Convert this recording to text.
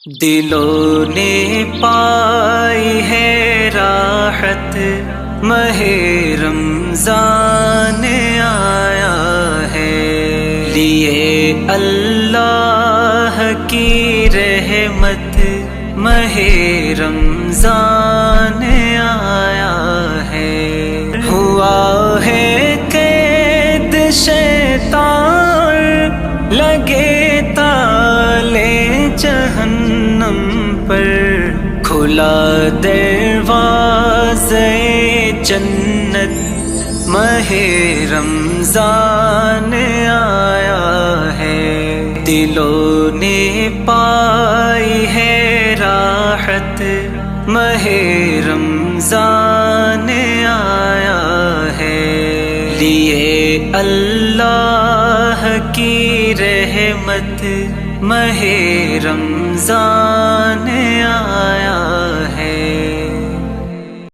دلوں نے پائی ہے راحت، ماہ رمضان آیا ہے، لیے اللہ کی رحمت ماہ رمضان آیا ہے۔ ہوا ہے قید شیطان، لگے تالے جہنم پر، کھلا دروازے جنت ماہ رمضان آیا ہے۔ دلوں نے پائی ہے راحت، ماہ رمضان آیا ہے، لیے اللہ کی رحمت ماہ رمضان